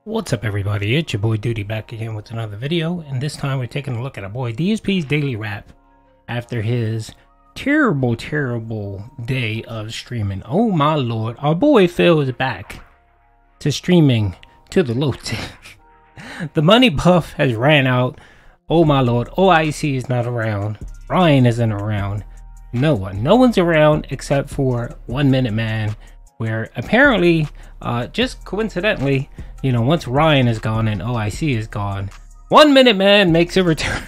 What's up, everybody? It's your boy Duty back again with another video, and this time we're taking a look at our boy DSP's daily wrap after his terrible day of streaming. Oh my lord, our boy Phil is back to streaming to the low tier. The money buff has ran out. Oh my lord, OIC is not around. Ryan isn't around. No one's around except for 1 Minute Man, where apparently, just coincidentally, you know, once Ryan is gone and OIC is gone, 1 Minute Man makes a return.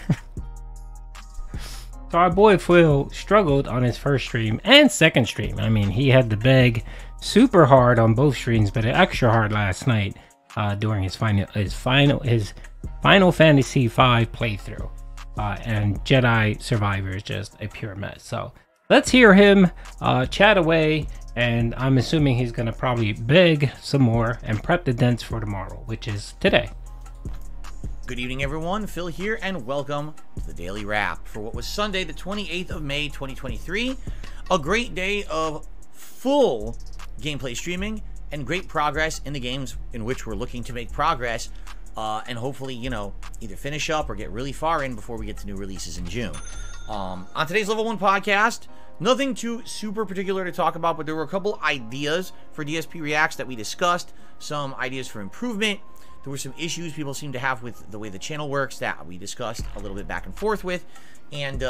So our boy Phil struggled on his first stream and second stream. I mean, he had to beg super hard on both streams, but extra hard last night during his Final Fantasy V playthrough. And Jedi Survivor is just a pure mess. So let's hear him chat away, and I'm assuming he's gonna probably beg some more and prep the dents for tomorrow, which is today. Good evening, everyone. Phil here, and welcome to the Daily Wrap for what was Sunday, the 28th of May, 2023. A great day of full gameplay streaming and great progress in the games in which we're looking to make progress and hopefully, you know, either finish up or get really far in before we get to new releases in June. On today's Level 1 podcast, nothing too super particular to talk about, but there were a couple ideas for DSP Reacts that we discussed, some ideas for improvement. There were some issues people seem to have with the way the channel works that we discussed a little bit back and forth with, and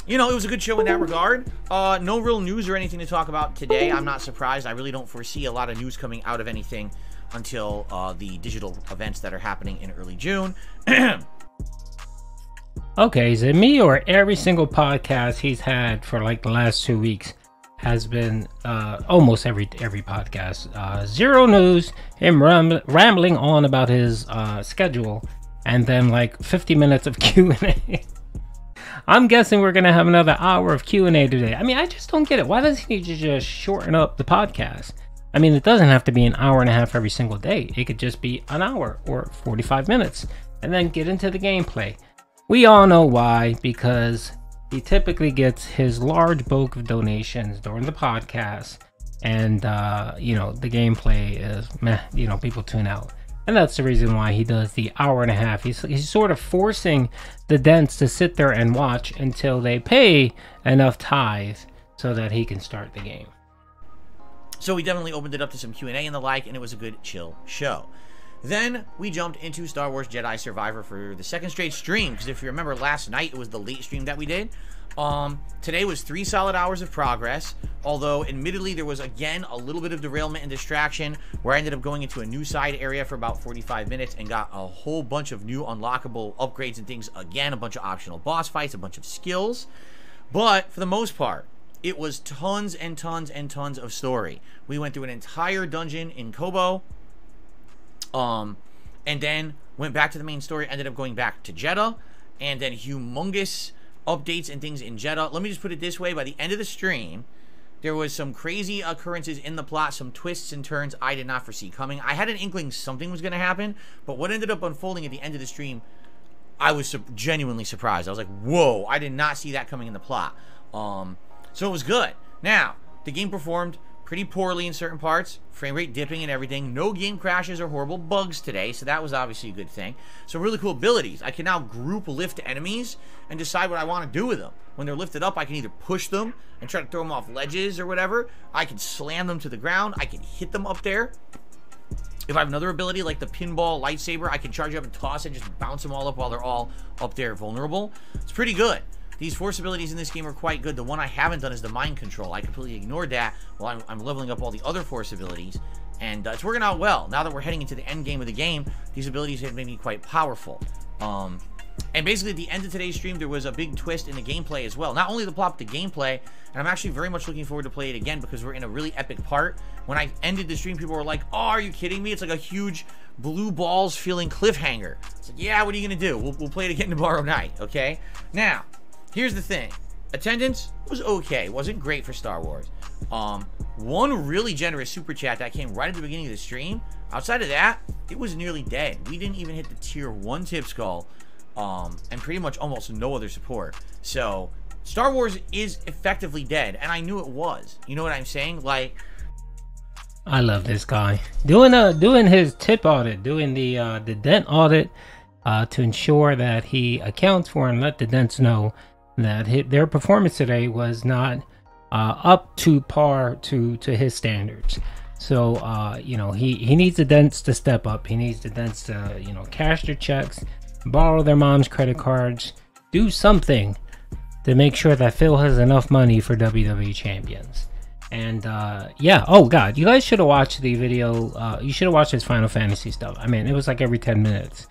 you know, it was a good show in that regard. No real news or anything to talk about today. I'm not surprised. I really don't foresee a lot of news coming out of anything until the digital events that are happening in early June. Okay, is it me or every single podcast he's had for like the last 2 weeks has been almost every podcast zero news, him rambling on about his schedule, and then like 50 minutes of Q&A. I'm guessing we're gonna have another hour of Q&A today. I mean, I just don't get it. Why doesn't he just shorten up the podcast? I mean, it doesn't have to be an hour and a half every single day. It could just be an hour or 45 minutes and then get into the gameplay. We all know why, because he typically gets his large bulk of donations during the podcast, and you know, the gameplay is meh, you know, people tune out. And that's the reason why he does the hour and a half. He's sort of forcing the dents to sit there and watch until they pay enough tithe so that he can start the game. So we definitely opened it up to some Q&A and the like, and it was a good chill show. Then we jumped into Star Wars Jedi Survivor for the second straight stream, because if you remember last night, it was the late stream that we did. Today was 3 solid hours of progress, although admittedly there was again a little bit of derailment and distraction where I ended up going into a new side area for about 45 minutes and got a whole bunch of new unlockable upgrades and things again, a bunch of optional boss fights, a bunch of skills. But for the most part, it was tons and tons and tons of story. We went through an entire dungeon in Kobo, and then went back to the main story, ended up going back to Jeddah, and then humongous updates and things in Jeddah. Let me just put it this way, by the end of the stream, there was some crazy occurrences in the plot, some twists and turns I did not foresee coming. I had an inkling something was going to happen, but what ended up unfolding at the end of the stream, I was genuinely surprised. I was like, whoa, I did not see that coming in the plot. So it was good. Now, the game performed pretty poorly in certain parts, frame rate dipping and everything. No game crashes or horrible bugs today, so that was obviously a good thing. So really cool abilities. I can now group lift enemies and decide what I want to do with them. When they're lifted up, I can either push them and try to throw them off ledges or whatever. I can slam them to the ground. I can hit them up there. If I have another ability like the pinball lightsaber, I can charge up and toss it, just bounce them all up while they're all up there vulnerable. It's pretty good. These force abilities in this game are quite good. The one I haven't done is the mind control. I completely ignored that while I'm leveling up all the other force abilities, and it's working out well. Now that we're heading into the end game of the game, these abilities have made me quite powerful. And basically at the end of today's stream, there was a big twist in the gameplay as well. Not only the plot, but the gameplay, and I'm actually very much looking forward to play it again because we're in a really epic part. When I ended the stream, people were like, oh, are you kidding me? It's like a huge blue balls feeling cliffhanger. It's like, yeah, what are you going to do? We'll play it again tomorrow night, okay? Now, here's the thing. Attendance was okay. It wasn't great for Star Wars. One really generous super chat that came right at the beginning of the stream. Outside of that, it was nearly dead. We didn't even hit the tier 1 tip skull, and pretty much almost no other support. So Star Wars is effectively dead, and I knew it was. You know what I'm saying? Like, I love this guy. Doing his tip audit, doing the dent audit to ensure that he accounts for and let the dents know that their performance today was not up to par to his standards. So you know, he needs the dents to step up. He needs the dents to, you know, cash their checks, borrow their mom's credit cards, do something to make sure that Phil has enough money for WWE champions. And yeah, oh god, you guys should have watched the video. You should have watched his Final Fantasy stuff. I mean, it was like every 10 minutes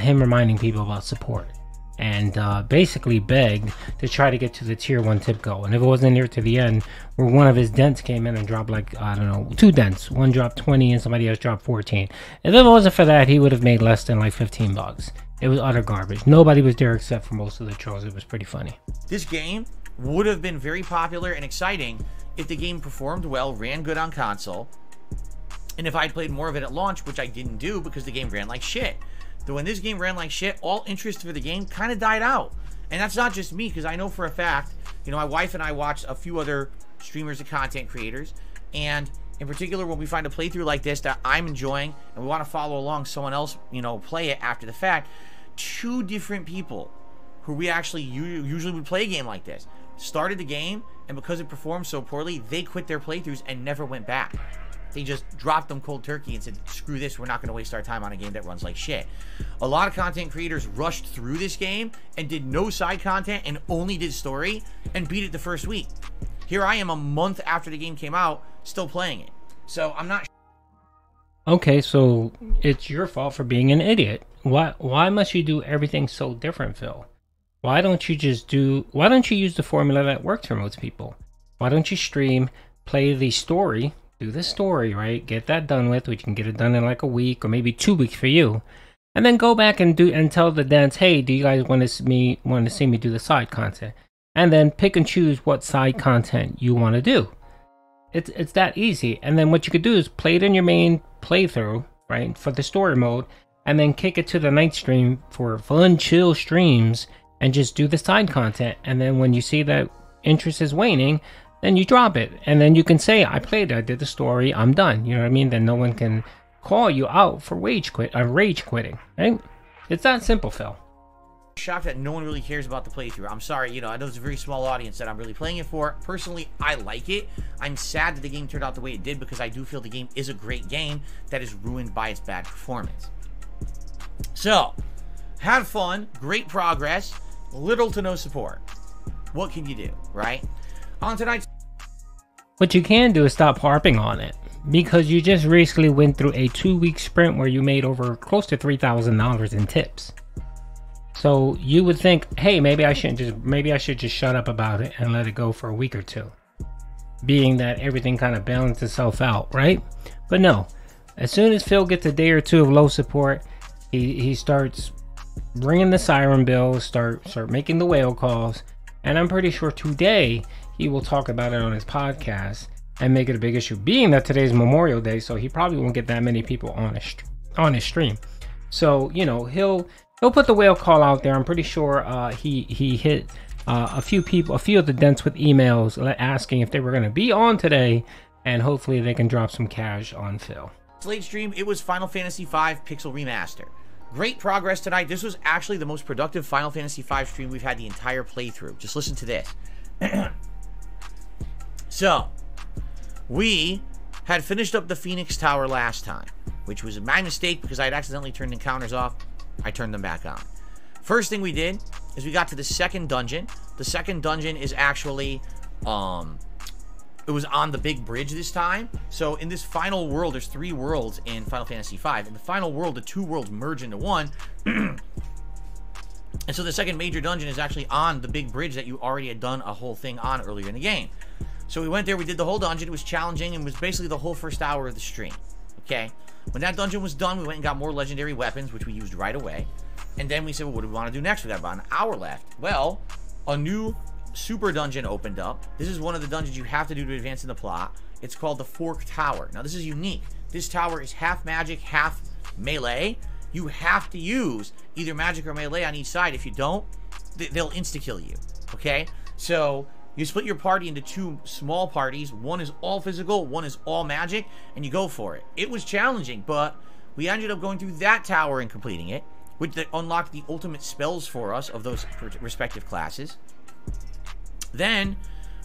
him reminding people about support, and basically begged to try to get to the tier 1 tip goal. And if it wasn't near to the end, where one of his dents came in and dropped, like, I don't know, 2 dents, one dropped 20 and somebody else dropped 14, and if it wasn't for that, he would have made less than like 15 bucks. It was utter garbage. Nobody was there except for most of the trolls. It was pretty funny. This game would have been very popular and exciting if the game performed well, ran good on console, and if I'd played more of it at launch, which I didn't do because the game ran like shit. Though when this game ran like shit, all interest for the game kind of died out. And that's not just me, because I know for a fact, you know, my wife and I watched a few other streamers and content creators, and in particular, when we find a playthrough like this that I'm enjoying, and we want to follow along someone else, you know, play it after the fact, 2 different people who we actually usually would play a game like this started the game, and because it performed so poorly, they quit their playthroughs and never went back. They just dropped them cold turkey and said, screw this, we're not going to waste our time on a game that runs like shit. A lot of content creators rushed through this game and did no side content and only did story and beat it the first week. Here I am a month after the game came out, still playing it. So I'm not... Okay, so it's your fault for being an idiot. Why must you do everything so different, Phil? Why don't you use the formula that works for most people? Why don't you stream, play the story, do the story, right? Get that done with, which you can get it done in like a week or maybe 2 weeks for you. And then go back and tell the dance, hey, do you guys want to see me do the side content? And then pick and choose what side content you want to do. It's that easy. And then what you could do is play it in your main playthrough, right, for the story mode, and then kick it to the night stream for fun, chill streams, and just do the side content. And then when you see that interest is waning, then you drop it. And then you can say, I played it, I did the story, I'm done. You know what I mean? Then no one can call you out for rage quitting, right? It's that simple, Phil. Shocked that no one really cares about the playthrough. I'm sorry, you know, I know it's a very small audience that I'm really playing it for. Personally, I like it. I'm sad that the game turned out the way it did, because I do feel the game is a great game that is ruined by its bad performance. So, had fun, great progress, little to no support. What can you do, right? On tonight's... What you can do is stop harping on it, because you just recently went through a 2-week sprint where you made over close to $3,000 in tips. So you would think, hey, maybe I should just shut up about it and let it go for a week or 2, being that everything kind of balanced itself out, right? But no, as soon as Phil gets a day or 2 of low support, he starts ringing the siren bells, start making the whale calls, and I'm pretty sure today he will talk about it on his podcast and make it a big issue, being that today's Memorial Day, so he probably won't get that many people on his stream. So, you know, he'll put the whale call out there. I'm pretty sure he hit a few of the dents with emails asking if they were going to be on today, and hopefully they can drop some cash on Phil. Late stream, it was Final Fantasy V Pixel Remaster. Great progress tonight. This was actually the most productive Final Fantasy V stream we've had the entire playthrough. Just listen to this. So, we had finished up the Phoenix Tower last time, which was my mistake because I had accidentally turned encounters off. I turned them back on. First thing we did is we got to the second dungeon. The second dungeon is actually, it was on the big bridge this time. So in this final world, there's 3 worlds in Final Fantasy V. In the final world, the 2 worlds merge into one. And so the second major dungeon is actually on the big bridge that you already had done a whole thing on earlier in the game. So we went there, we did the whole dungeon. It was challenging and was basically the whole first hour of the stream. Okay? When that dungeon was done, we went and got more legendary weapons, which we used right away. And then we said, well, what do we want to do next? We got about an hour left. Well, a new super dungeon opened up. This is one of the dungeons you have to do to advance in the plot. It's called the Fork Tower. Now, this is unique. This tower is half magic, half melee. You have to use either magic or melee on each side. If you don't, they'll insta-kill you. Okay? So, You split your party into 2 small parties. One is all physical, one is all magic, and you go for it. It was challenging, but we ended up going through that tower and completing it, which unlocked the ultimate spells for us of those respective classes. Then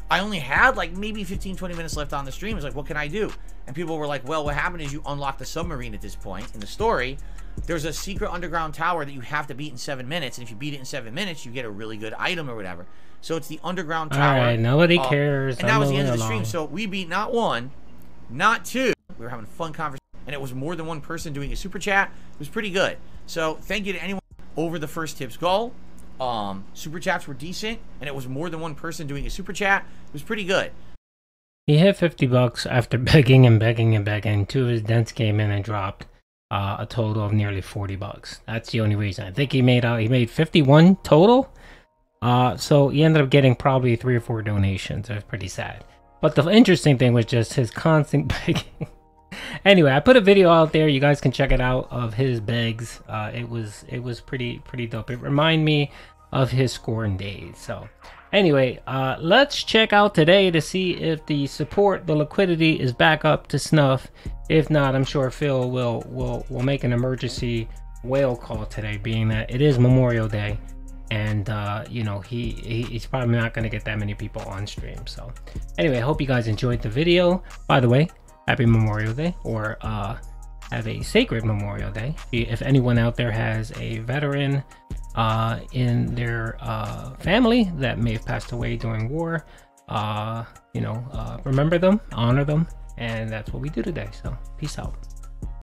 I only had like maybe 15-20 minutes left on the stream. I was like, what can I do? And people were like, well, what happened is you unlock the submarine at this point in the story. There's a secret underground tower that you have to beat in 7 minutes, and if you beat it in 7 minutes, you get a really good item or whatever. So it's the underground tower. All right, nobody cares. And that was the end of the stream. So we beat not 1, not 2. We were having a fun conversation, and it was more than one person doing a super chat. It was pretty good. So thank you to anyone over the first tip's goal. Super chats were decent, and it was more than one person doing a super chat. It was pretty good. He hit 50 bucks after begging and begging and begging. 2 of his dents came in and dropped a total of nearly 40 bucks. That's the only reason. I think he made 51 total. So he ended up getting probably 3 or 4 donations. It was pretty sad. But the interesting thing was just his constant begging. Anyway, I put a video out there. You guys can check it out of his begs. It was pretty dope. It reminded me of his scoring days. So anyway, let's check out today to see if the support, the liquidity is back up to snuff. If not, I'm sure Phil will make an emergency whale call today, being that it is Memorial Day, and you know, he's probably not going to get that many people on stream. So anyway, I hope you guys enjoyed the video. By the way, happy Memorial Day, or have a sacred Memorial Day. If anyone out there has a veteran in their family that may have passed away during war, you know, remember them, honor them, and that's what we do today. So peace out.